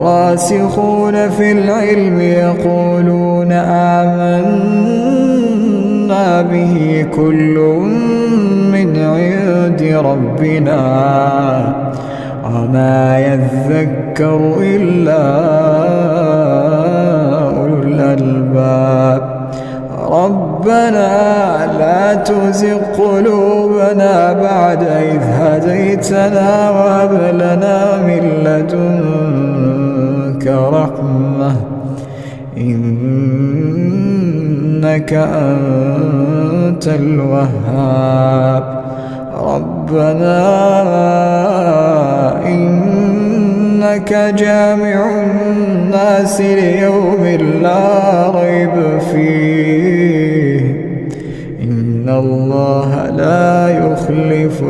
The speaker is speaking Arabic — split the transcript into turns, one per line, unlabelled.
الراسخون في العلم يقولون آمنا به كل من عند ربنا وما يذكر إلا أولو الألباب ربنا لا تزغ قلوبنا بعد إذ هديتنا وهب لنا من لدنك رحمة إنك أنت الوهاب ربنا إنك جامع الناس ليوم لا ريب فيه إن الله لا يخلف